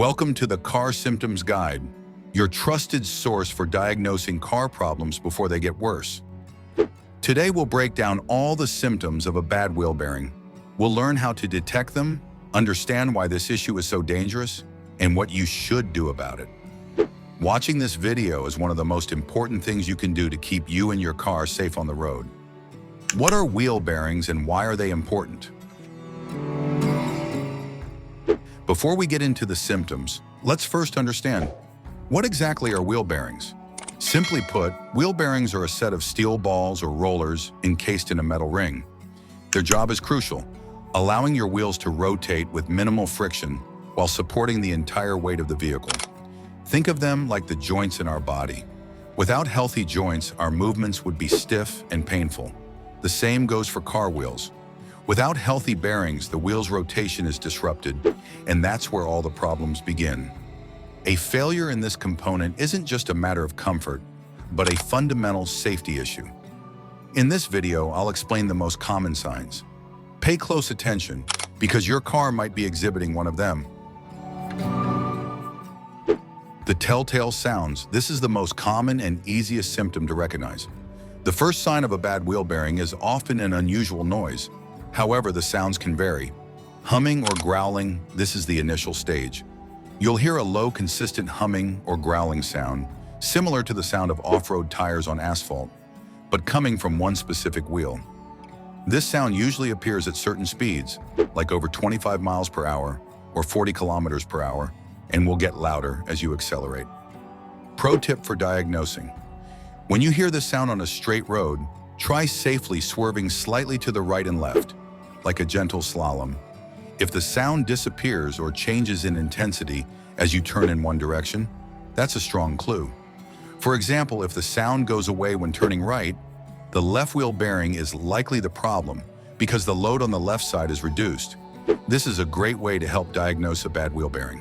Welcome to the Car Symptoms Guide, your trusted source for diagnosing car problems before they get worse. Today we'll break down all the symptoms of a bad wheel bearing. We'll learn how to detect them, understand why this issue is so dangerous, and what you should do about it. Watching this video is one of the most important things you can do to keep you and your car safe on the road. What are wheel bearings and why are they important? Before we get into the symptoms, let's first understand, what exactly are wheel bearings? Simply put, wheel bearings are a set of steel balls or rollers encased in a metal ring. Their job is crucial, allowing your wheels to rotate with minimal friction while supporting the entire weight of the vehicle. Think of them like the joints in our body. Without healthy joints, our movements would be stiff and painful. The same goes for car wheels. Without healthy bearings, the wheel's rotation is disrupted, and that's where all the problems begin. A failure in this component isn't just a matter of comfort, but a fundamental safety issue. In this video, I'll explain the most common signs. Pay close attention, because your car might be exhibiting one of them. The telltale sounds. This is the most common and easiest symptom to recognize. The first sign of a bad wheel bearing is often an unusual noise. However, the sounds can vary. Humming or growling, this is the initial stage. You'll hear a low, consistent humming or growling sound, similar to the sound of off-road tires on asphalt, but coming from one specific wheel. This sound usually appears at certain speeds, like over 25 miles per hour or 40 kilometers per hour, and will get louder as you accelerate. Pro tip for diagnosing. When you hear this sound on a straight road, try safely swerving slightly to the right and left, like a gentle slalom. If the sound disappears or changes in intensity as you turn in one direction, that's a strong clue. For example, if the sound goes away when turning right, the left wheel bearing is likely the problem because the load on the left side is reduced. This is a great way to help diagnose a bad wheel bearing.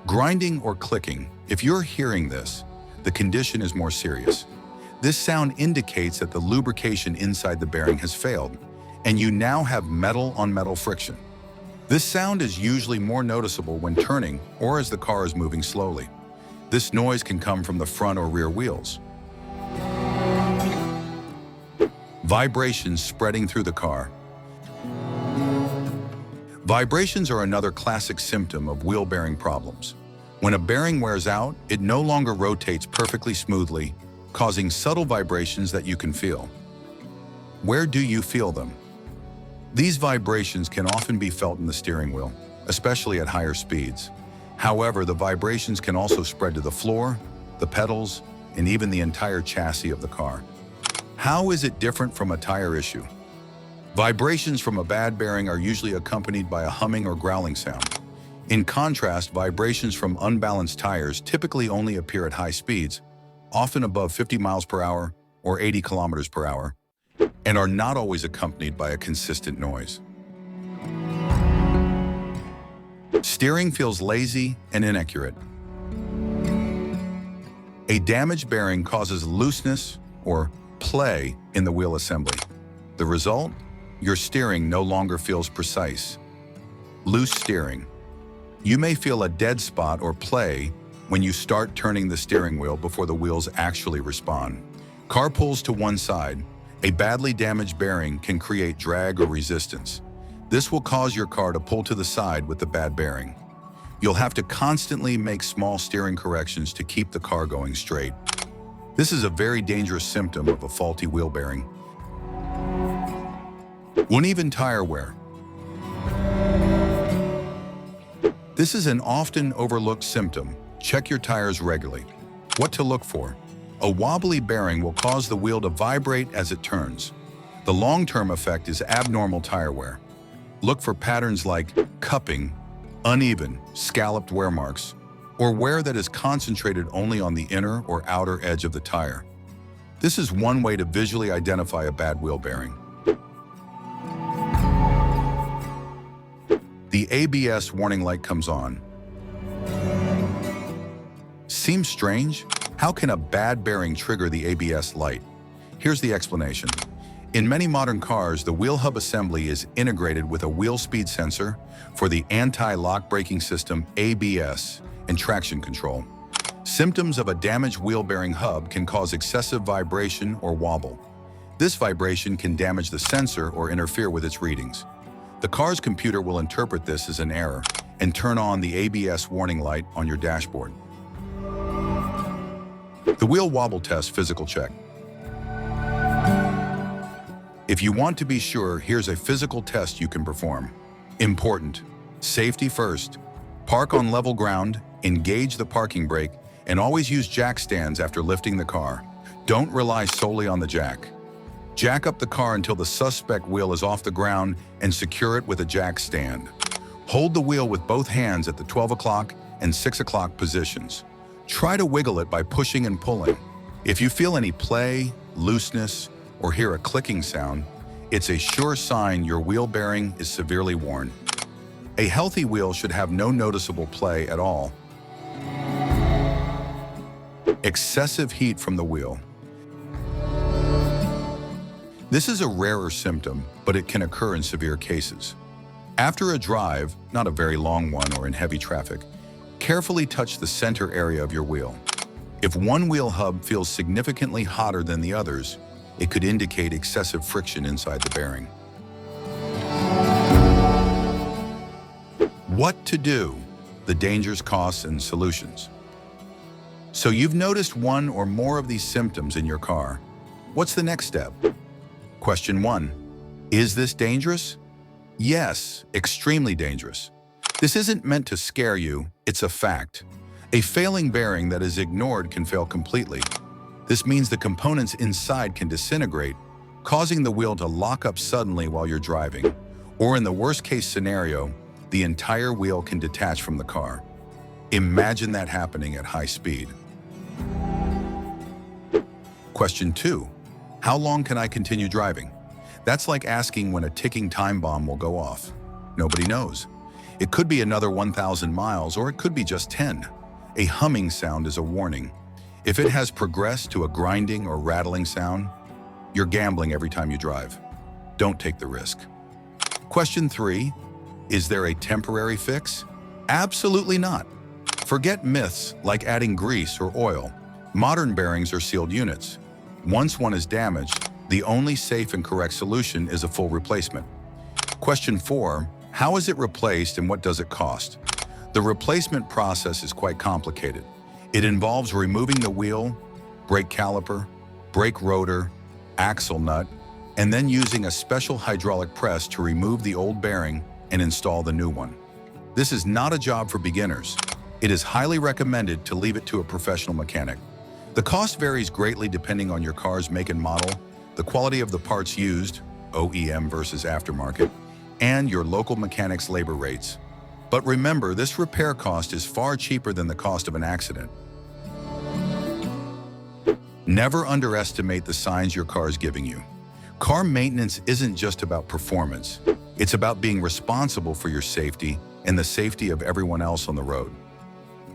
Grinding or clicking. If you're hearing this, the condition is more serious. This sound indicates that the lubrication inside the bearing has failed, and you now have metal-on-metal friction. This sound is usually more noticeable when turning or as the car is moving slowly. This noise can come from the front or rear wheels. Vibrations spreading through the car. Vibrations are another classic symptom of wheel bearing problems. When a bearing wears out, it no longer rotates perfectly smoothly, causing subtle vibrations that you can feel. Where do you feel them? These vibrations can often be felt in the steering wheel, especially at higher speeds. However, the vibrations can also spread to the floor, the pedals, and even the entire chassis of the car. How is it different from a tire issue? Vibrations from a bad bearing are usually accompanied by a humming or growling sound. In contrast, vibrations from unbalanced tires typically only appear at high speeds, often above 50 miles per hour or 80 kilometers per hour, and are not always accompanied by a consistent noise. Steering feels lazy and inaccurate. A damaged bearing causes looseness or play in the wheel assembly. The result? Your steering no longer feels precise. Loose steering. You may feel a dead spot or play when you start turning the steering wheel before the wheels actually respond. Car pulls to one side. A badly damaged bearing can create drag or resistance. This will cause your car to pull to the side with the bad bearing. You'll have to constantly make small steering corrections to keep the car going straight. This is a very dangerous symptom of a faulty wheel bearing. Uneven tire wear. This is an often overlooked symptom. Check your tires regularly. What to look for? A wobbly bearing will cause the wheel to vibrate as it turns. The long-term effect is abnormal tire wear. Look for patterns like cupping, uneven, scalloped wear marks, or wear that is concentrated only on the inner or outer edge of the tire. This is one way to visually identify a bad wheel bearing. The ABS warning light comes on. Seems strange? How can a bad bearing trigger the ABS light? Here's the explanation. In many modern cars, the wheel hub assembly is integrated with a wheel speed sensor for the anti-lock braking system ABS and traction control. Symptoms of a damaged wheel bearing hub can cause excessive vibration or wobble. This vibration can damage the sensor or interfere with its readings. The car's computer will interpret this as an error and turn on the ABS warning light on your dashboard. The wheel wobble test physical check. If you want to be sure, here's a physical test you can perform. Important. Safety first. Park on level ground, engage the parking brake, and always use jack stands after lifting the car. Don't rely solely on the jack. Jack up the car until the suspect wheel is off the ground and secure it with a jack stand. Hold the wheel with both hands at the 12 o'clock and 6 o'clock positions. Try to wiggle it by pushing and pulling. If you feel any play, looseness, or hear a clicking sound, it's a sure sign your wheel bearing is severely worn. A healthy wheel should have no noticeable play at all. Excessive heat from the wheel. This is a rarer symptom, but it can occur in severe cases. After a drive, not a very long one or in heavy traffic, carefully touch the center area of your wheel. If one wheel hub feels significantly hotter than the others, it could indicate excessive friction inside the bearing. What to do? The dangers, costs, and solutions. So you've noticed one or more of these symptoms in your car. What's the next step? Question 1. Is this dangerous? Yes, extremely dangerous. This isn't meant to scare you, it's a fact. A failing bearing that is ignored can fail completely. This means the components inside can disintegrate, causing the wheel to lock up suddenly while you're driving. Or in the worst-case scenario, the entire wheel can detach from the car. Imagine that happening at high speed. Question 2. How long can I continue driving? That's like asking when a ticking time bomb will go off. Nobody knows. It could be another 1,000 miles, or it could be just 10. A humming sound is a warning. If it has progressed to a grinding or rattling sound, you're gambling every time you drive. Don't take the risk. Question 3. Is there a temporary fix? Absolutely not. Forget myths like adding grease or oil. Modern bearings are sealed units. Once one is damaged, the only safe and correct solution is a full replacement. Question 4. How is it replaced and what does it cost? The replacement process is quite complicated. It involves removing the wheel, brake caliper, brake rotor, axle nut, and then using a special hydraulic press to remove the old bearing and install the new one. This is not a job for beginners. It is highly recommended to leave it to a professional mechanic. The cost varies greatly depending on your car's make and model, the quality of the parts used, OEM versus aftermarket, and your local mechanic's labor rates. But remember, this repair cost is far cheaper than the cost of an accident. Never underestimate the signs your car is giving you. Car maintenance isn't just about performance. It's about being responsible for your safety and the safety of everyone else on the road.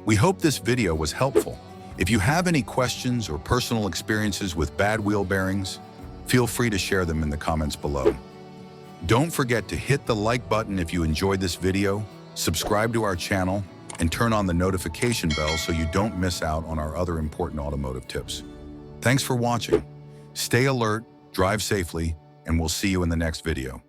We hope this video was helpful. If you have any questions or personal experiences with bad wheel bearings, feel free to share them in the comments below. Don't forget to hit the like button if you enjoyed this video, subscribe to our channel, and turn on the notification bell so you don't miss out on our other important automotive tips. Thanks for watching. Stay alert, drive safely, and we'll see you in the next video.